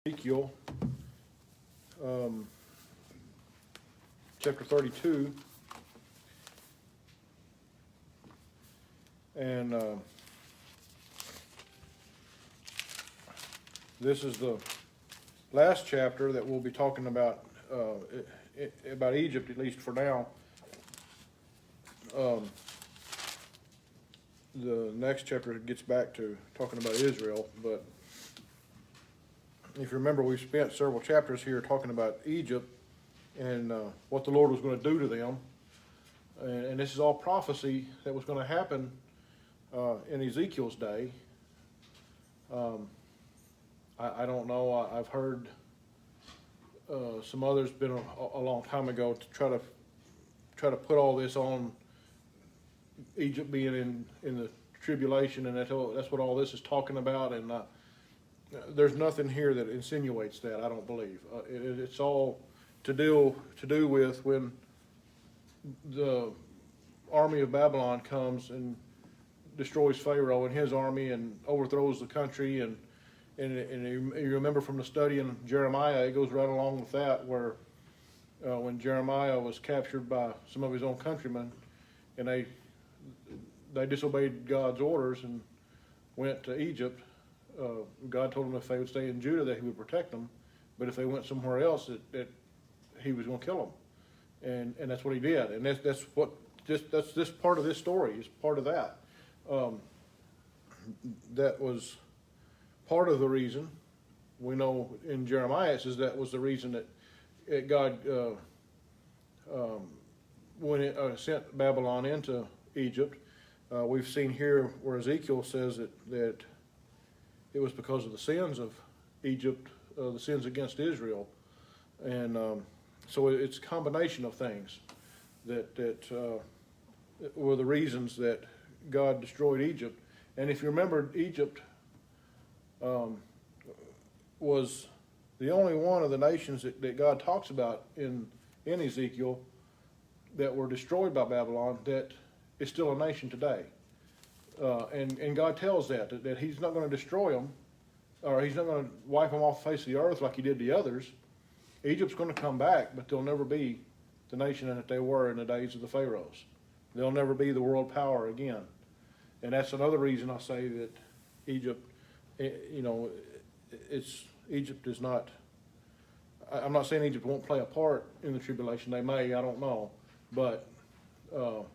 Ezekiel, chapter 32, and this is the last chapter that we'll be talking about Egypt, at least for now. The next chapter gets back to talking about Israel, but if you remember, we've spent several chapters here talking about Egypt and what the Lord was going to do to them. And this is all prophecy that was going to happen in Ezekiel's day. I don't know. I've heard some others been a long time ago to try to put all this on Egypt being in the tribulation, and that's what all this is talking about. And there's nothing here that insinuates that, I don't believe. It's all to do with when the army of Babylon comes and destroys Pharaoh and his army and overthrows the country. And you remember from the study in Jeremiah, it goes right along with that, where when Jeremiah was captured by some of his own countrymen, and they disobeyed God's orders and went to Egypt. God told them if they would stay in Judah that he would protect them, but if they went somewhere else that he was going to kill them, and that's what he did. And that's this part of this story is part of that. That was part of the reason. We know in Jeremiah it says that was the reason that God when it sent Babylon into Egypt. We've seen here where Ezekiel says that it was because of the sins of Egypt, the sins against Israel. And so it's a combination of things that were the reasons that God destroyed Egypt. And if you remember, Egypt was the only one of the nations that God talks about in Ezekiel that were destroyed by Babylon that is still a nation today. And God tells that he's not going to destroy them, or he's not going to wipe them off the face of the earth like he did the others. Egypt's going to come back, but they'll never be the nation that they were in the days of the Pharaohs. They'll never be the world power again. And that's another reason I say that Egypt, Egypt is not, I'm not saying Egypt won't play a part in the tribulation. They may, I don't know. But what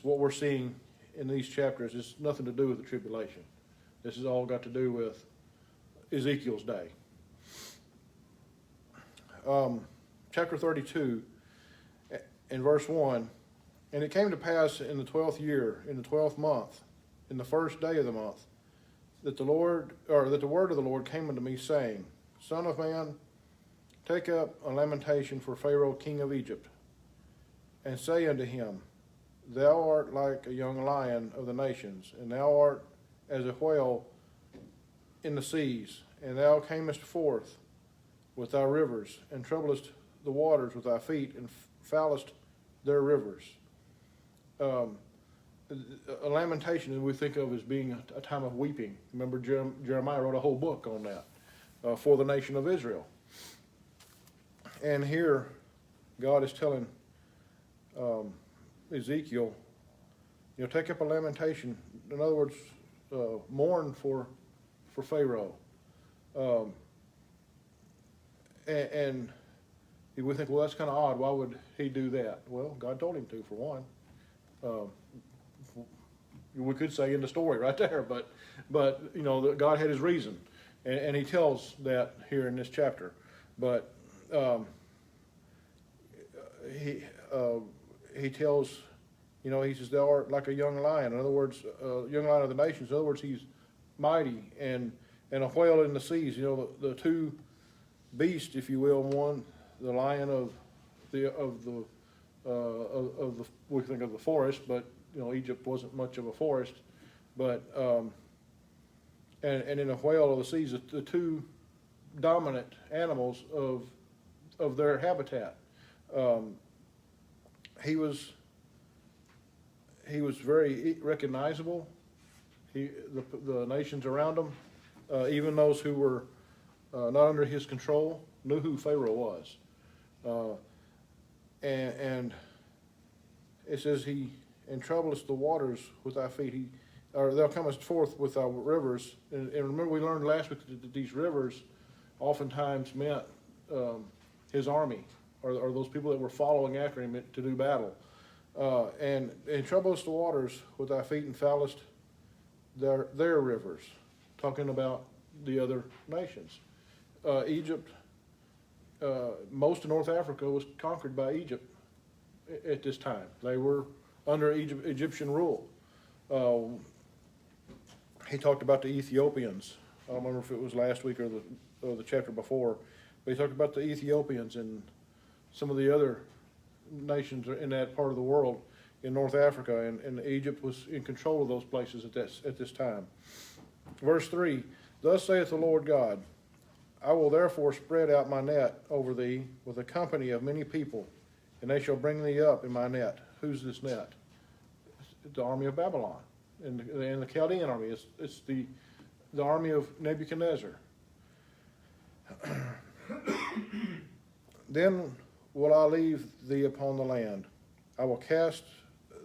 we're seeing in these chapters is nothing to do with the tribulation. This has all got to do with Ezekiel's day. Chapter 32, in verse 1, and it came to pass in the 12th year, in the 12th month, in the first day of the month, that the word of the Lord came unto me, saying, Son of man, take up a lamentation for Pharaoh king of Egypt, and say unto him, Thou art like a young lion of the nations, and thou art as a whale in the seas, and thou camest forth with thy rivers, and troublest the waters with thy feet, and foulest their rivers. A lamentation that we think of as being a time of weeping. Remember, Jeremiah wrote a whole book on that for the nation of Israel. And here, God is telling Ezekiel, take up a lamentation. In other words, mourn for Pharaoh. And we think, well, that's kind of odd. Why would he do that? Well, God told him to, for one. We could say in the story right there, but God had his reason, and he tells that here in this chapter. But he tells, he says, thou art like a young lion. In other words, young lion of the nations. In other words, he's mighty and a whale in the seas. The two beasts, if you will. One, the lion of the we think of the forest, but Egypt wasn't much of a forest. But and in a whale of the seas, the two dominant animals of their habitat. He was very recognizable. The nations around him, even those who were not under his control, knew who Pharaoh was. And it says and troublest the waters with thy feet. Or they'll come forth with our rivers. And remember, we learned last week that these rivers oftentimes meant his army, or those people that were following after him to do battle. And troublest the waters with thy feet, and foulest their rivers, talking about the other nations. Egypt, most of North Africa was conquered by Egypt at this time. They were under Egyptian rule. He talked about the Ethiopians. I don't remember if it was last week or the chapter before, but he talked about the Ethiopians and some of the other nations in that part of the world in North Africa, and Egypt was in control of those places at this time. Verse 3, thus saith the Lord God, I will therefore spread out my net over thee with a company of many people, and they shall bring thee up in my net. Who's this net? It's the army of Babylon, and the Chaldean army. It's the army of Nebuchadnezzar. Then will I leave thee upon the land. I will cast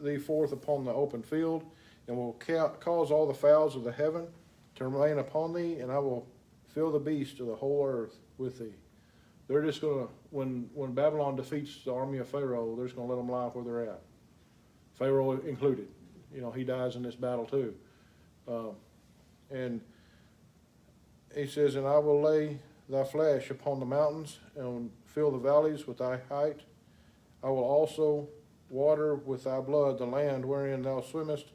thee forth upon the open field, and will cause all the fowls of the heaven to remain upon thee, and I will fill the beasts of the whole earth with thee. They're just going to, when Babylon defeats the army of Pharaoh, they're just going to let them lie where they're at. Pharaoh included. He dies in this battle too. And he says, and I will lay thy flesh upon the mountains, and fill the valleys with thy height. I will also water with thy blood the land wherein thou swimmest,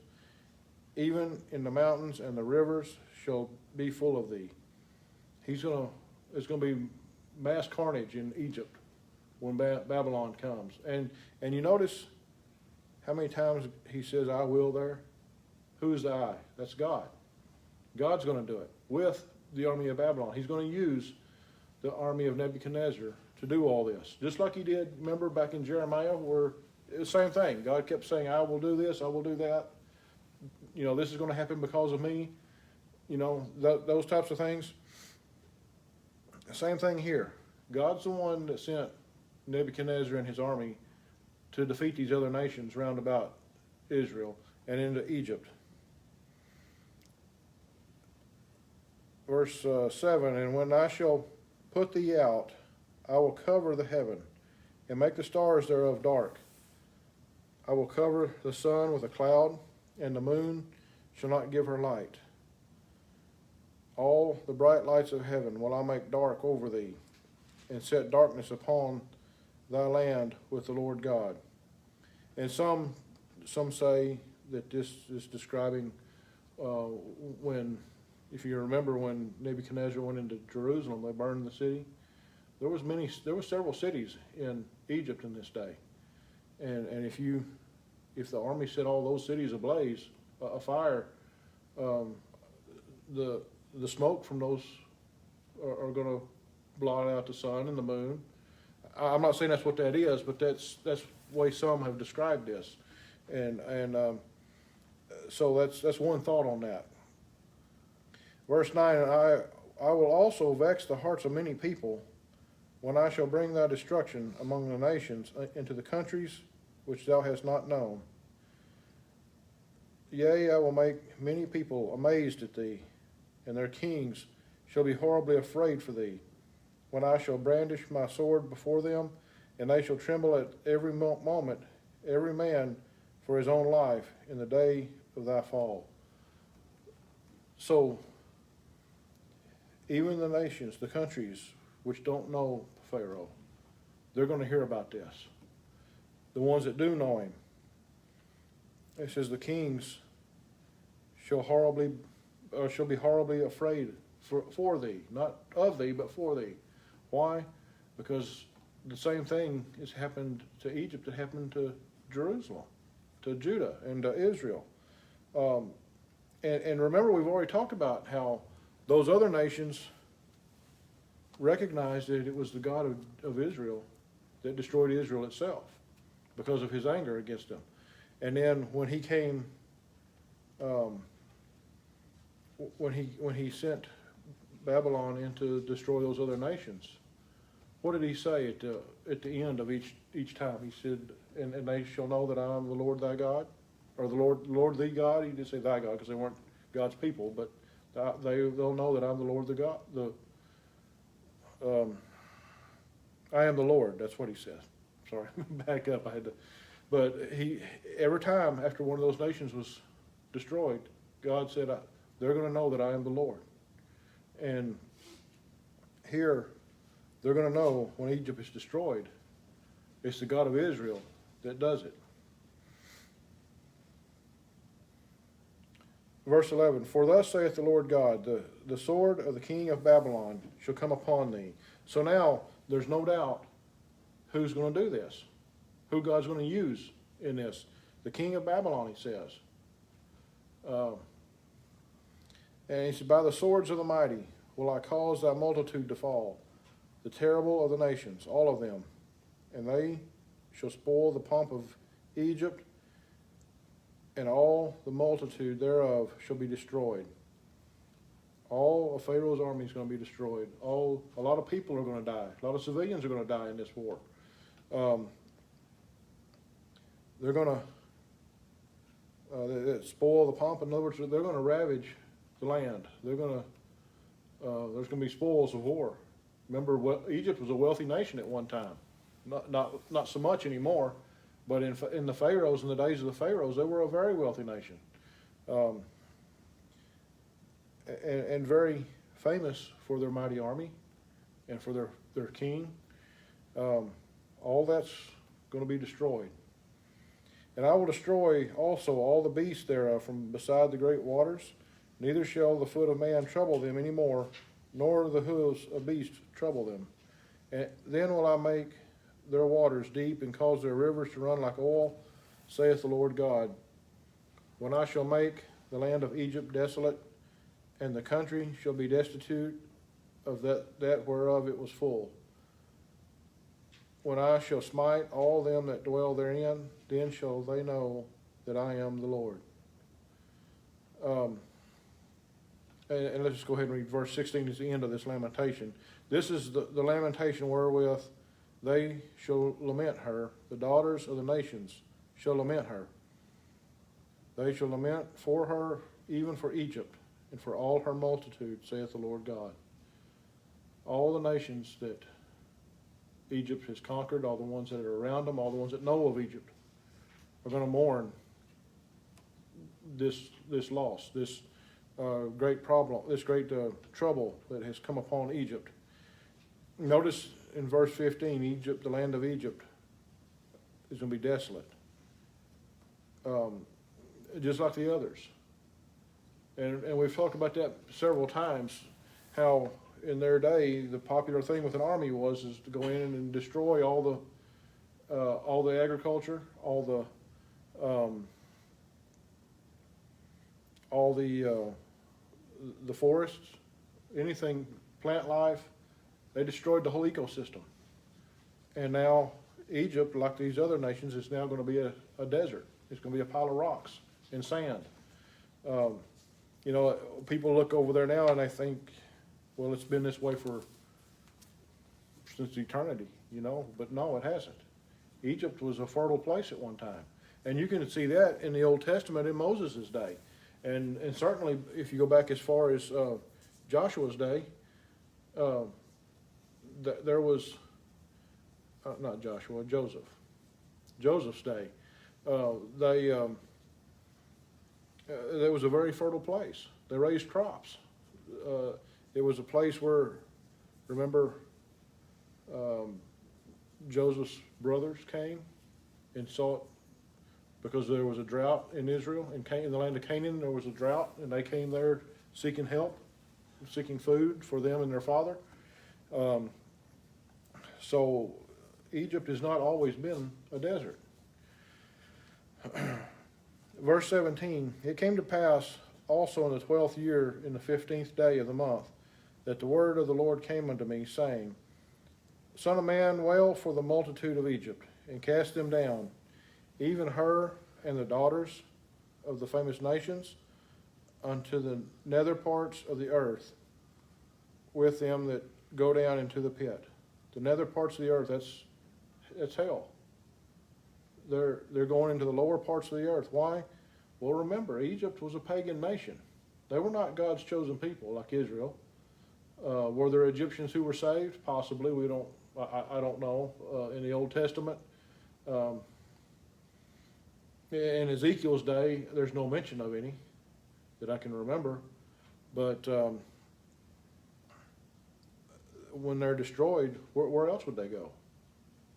even in the mountains, and the rivers shall be full of thee. It's going to be mass carnage in Egypt when Babylon comes. And you notice how many times he says, I will there? Who's the I? That's God. God's going to do it with the army of Babylon. He's going to use the army of Nebuchadnezzar to do all this. Just like he did, remember back in Jeremiah, where it was the same thing. God kept saying, I will do this, I will do that. This is going to happen because of me. Those types of things. Same thing here. God's the one that sent Nebuchadnezzar and his army to defeat these other nations round about Israel and into Egypt. Verse 7, and when I shall put thee out, I will cover the heaven, and make the stars thereof dark. I will cover the sun with a cloud, and the moon shall not give her light. All the bright lights of heaven will I make dark over thee, and set darkness upon thy land with the Lord God. And some say that this is describing when, if you remember, when Nebuchadnezzar went into Jerusalem, they burned the city. There were several cities in Egypt in this day, and if the army set all those cities ablaze, afire, the smoke from those are going to blot out the sun and the moon. I'm not saying that's what that is, but that's the way some have described this, and so that's one thought on that. Verse 9, and I will also vex the hearts of many people, when I shall bring thy destruction among the nations into the countries which thou hast not known. Yea, I will make many people amazed at thee, and their kings shall be horribly afraid for thee, when I shall brandish my sword before them, and they shall tremble at every moment, every man for his own life, in the day of thy fall. So, even the nations, the countries which don't know Pharaoh, they're going to hear about this. The ones that do know him, it says the kings shall be horribly afraid for thee, not of thee, but for thee. Why? Because the same thing has happened to Egypt that happened to Jerusalem, to Judah, and to Israel. And remember, we've already talked about how those other nations recognized that it was the God of Israel that destroyed Israel itself because of his anger against them. And then when he came, when he sent Babylon and to destroy those other nations. What did he say at the end of each time? He said, and they shall know that I am the Lord thy God, or the Lord the God. He didn't say thy God because they weren't God's people, but they'll know that I'm the Lord the God. I am the Lord. That's what he says. Sorry, back up. But every time after one of those nations was destroyed, God said, they're going to know that I am the Lord. And here, they're going to know when Egypt is destroyed, it's the God of Israel that does it. Verse 11, for thus saith the Lord God, the sword of the king of Babylon shall come upon thee. So now, there's no doubt who's going to do this, who God's going to use in this. The king of Babylon, he says. And he said, by the swords of the mighty will I cause thy multitude to fall, the terrible of the nations, all of them. And they shall spoil the pomp of Egypt, and all the multitude thereof shall be destroyed. All of Pharaoh's army is going to be destroyed. A lot of people are going to die. A lot of civilians are going to die in this war. They're going to spoil the pomp. In other words, they're going to ravage the land. There's going to be spoils of war. Remember, Egypt was a wealthy nation at one time. Not so much anymore, but in the Pharaohs, in the days of the Pharaohs, they were a very wealthy nation, and very famous for their mighty army and for their king. All that's going to be destroyed. And I will destroy also all the beasts thereof from beside the great waters. Neither shall the foot of man trouble them any more, nor the hooves of beast trouble them. And then will I make their waters deep, and cause their rivers to run like oil, saith the Lord God. When I shall make the land of Egypt desolate, and the country shall be destitute of that whereof it was full. When I shall smite all them that dwell therein, then shall they know that I am the Lord. And let's just go ahead and read verse 16 is the end of this lamentation. This is the lamentation wherewith they shall lament her. The daughters of the nations shall lament her. They shall lament for her, even for Egypt, and for all her multitude, saith the Lord God. All the nations that Egypt has conquered, all the ones that are around them, all the ones that know of Egypt, are going to mourn this loss, this great problem, this great trouble that has come upon Egypt. Notice in verse 15, Egypt, the land of Egypt, is going to be desolate, just like the others. And we've talked about that several times, how in their day the popular thing with an army was to go in and destroy all the agriculture, all the forests, anything, plant life. They destroyed the whole ecosystem. And now Egypt, like these other nations, is now going to be a desert. It's going to be a pile of rocks and sand. People look over there now and they think, well, it's been this way since eternity, but no, it hasn't. Egypt was a fertile place at one time. And you can see that in the Old Testament in Moses' day. And certainly if you go back as far as Joshua's day, there was, not Joshua, Joseph's day. There was a very fertile place. They raised crops. It was a place where, remember, Joseph's brothers came and saw it because there was a drought in Israel. In the land of Canaan, there was a drought, and they came there seeking help, seeking food for them and their father. So Egypt has not always been a desert. Verse 17, it came to pass also in the 12th year, in the 15th day of the month, that the word of the Lord came unto me, saying, Son of man, wail for the multitude of Egypt, and cast them down, even her and the daughters of the famous nations, unto the nether parts of the earth. with them that go down into the pit. The nether parts of the earth, that's hell. They're going into the lower parts of the earth. Why? Well, remember, Egypt was a pagan nation. They were not God's chosen people like Israel. Were there Egyptians who were saved? Possibly. I don't know. In the Old Testament, in Ezekiel's day, there's no mention of any that I can remember. But when they're destroyed, where else would they go?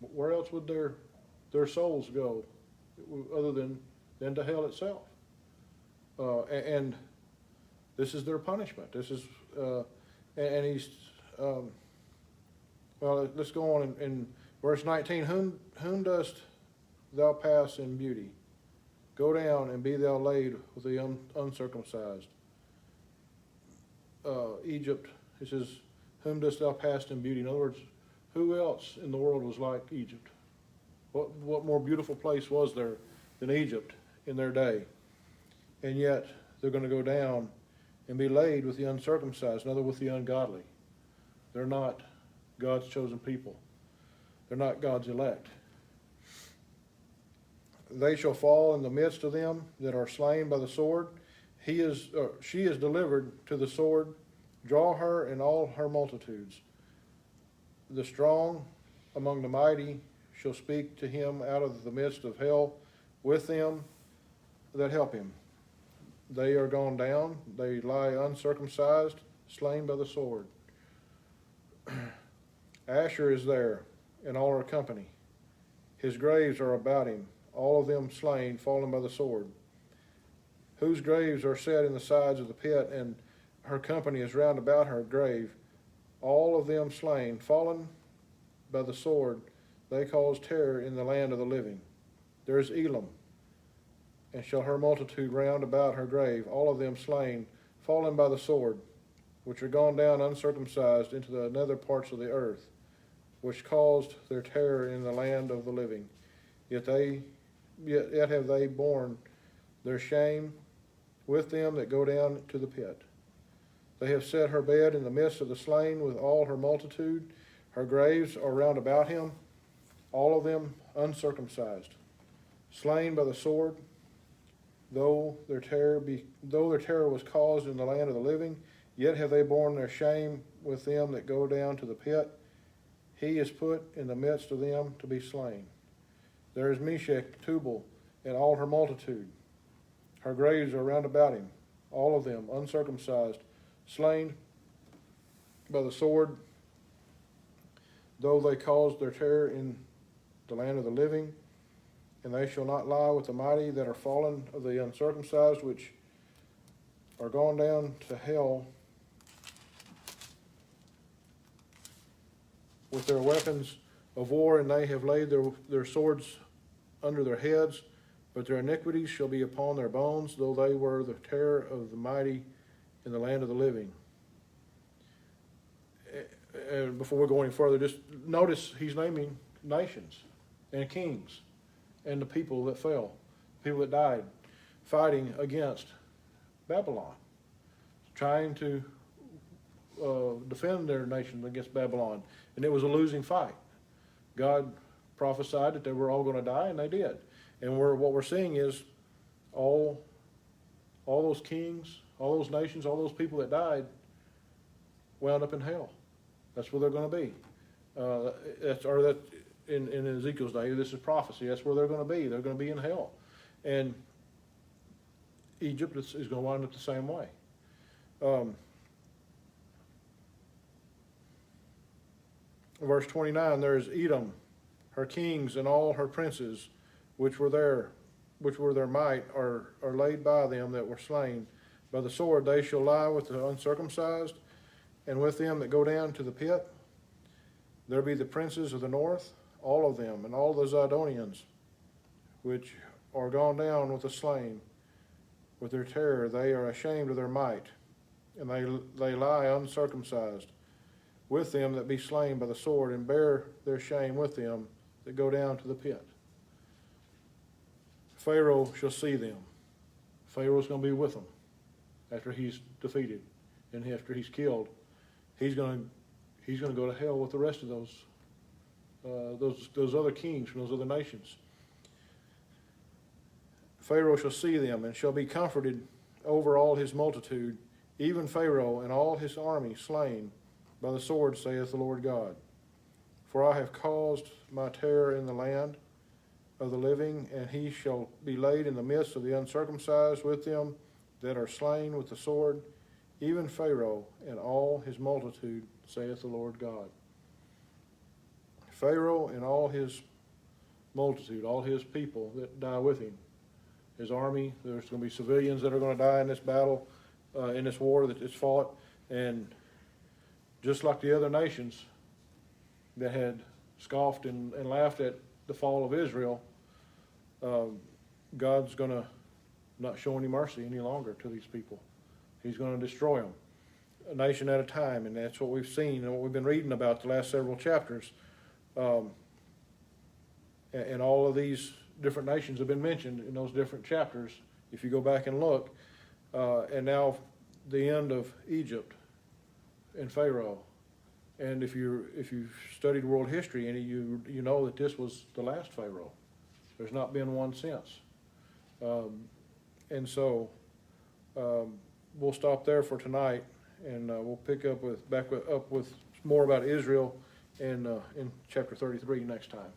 Where else would their souls go, other than to hell itself? And this is their punishment. This is, and he's, well, let's go on in verse 19. Whom dost thou pass in beauty? Go down and be thou laid with the uncircumcised. Egypt, he says, whom dost thou pass in beauty? In other words, who else in the world was like Egypt? What more beautiful place was there than Egypt in their day? And yet they're going to go down and be laid with the uncircumcised, in other words, with the ungodly. They're not God's chosen people. They're not God's elect. They shall fall in the midst of them that are slain by the sword. She is delivered to the sword. Draw her in all her multitudes. The strong among the mighty shall speak to him out of the midst of hell with them that help him. They are gone down. They lie uncircumcised, slain by the sword. Asher is there, and all her company. His graves are about him, all of them slain, fallen by the sword. Whose graves are set in the sides of the pit, and her company is round about her grave. All of them slain, fallen by the sword. They cause terror in the land of the living. There is Elam, and shall her multitude round about her grave, all of them slain, fallen by the sword, which are gone down uncircumcised into the nether parts of the earth, which caused their terror in the land of the living. Yet have they borne their shame with them that go down to the pit. They have set her bed in the midst of the slain with all her multitude. Her graves are round about him, all of them uncircumcised, slain by the sword. Though their terror was caused in the land of the living, yet have they borne their shame with them that go down to the pit. He is put in the midst of them to be slain. There is Meshech, Tubal, and all her multitude. Her graves are round about him, all of them uncircumcised, slain by the sword. Though they caused their terror in the land of the living, and they shall not lie with the mighty that are fallen of the uncircumcised, which are gone down to hell with their weapons of war, and they have laid their swords under their heads, but their iniquities shall be upon their bones, though they were the terror of the mighty in the land of the living. And before we go any further, just notice he's naming nations and kings and the people that fell, people that died, fighting against Babylon, trying to defend their nation against Babylon. And it was a losing fight. God prophesied that they were all going to die, and they did. And what we're seeing is all those kings, all those nations, all those people that died wound up in hell. That's where they're going to be. In Ezekiel's day, this is prophecy. That's where they're going to be. They're going to be in hell. And Egypt is going to wind up the same way. Verse 29, there is Edom, her kings and all her princes, which were their might, are laid by them that were slain. By the sword they shall lie with the uncircumcised, and with them that go down to the pit. There be the princes of the north, all of them, and all the Zidonians, which are gone down with the slain. With their terror they are ashamed of their might, and they lie uncircumcised, with them that be slain by the sword, and bear their shame with them that go down to the pit. Pharaoh shall see them. Pharaoh's going to be with them after he's defeated and after he's killed. he's gonna go to hell with the rest of those other kings from those other nations. Pharaoh shall see them and shall be comforted over all his multitude, even Pharaoh and all his army slain by the sword, saith the Lord God. For I have caused my terror in the land of the living, and he shall be laid in the midst of the uncircumcised with them that are slain with the sword, even Pharaoh and all his multitude, saith the Lord God. Pharaoh and all his multitude, all his people that die with him, his army. There's going to be civilians that are going to die in this battle, in this war that is fought. And just like the other nations that had scoffed and laughed at the fall of Israel, God's going to not show any mercy any longer to these people. He's going to destroy them, a nation at a time. And that's what we've seen and what we've been reading about the last several chapters. And all of these different nations have been mentioned in those different chapters, if you go back and look. And now the end of Egypt and Pharaoh. And if you've studied world history, and you know that this was the last Pharaoh. There's not been one since. And so we'll stop there for tonight, and we'll pick up with more about Israel in chapter 33 next time.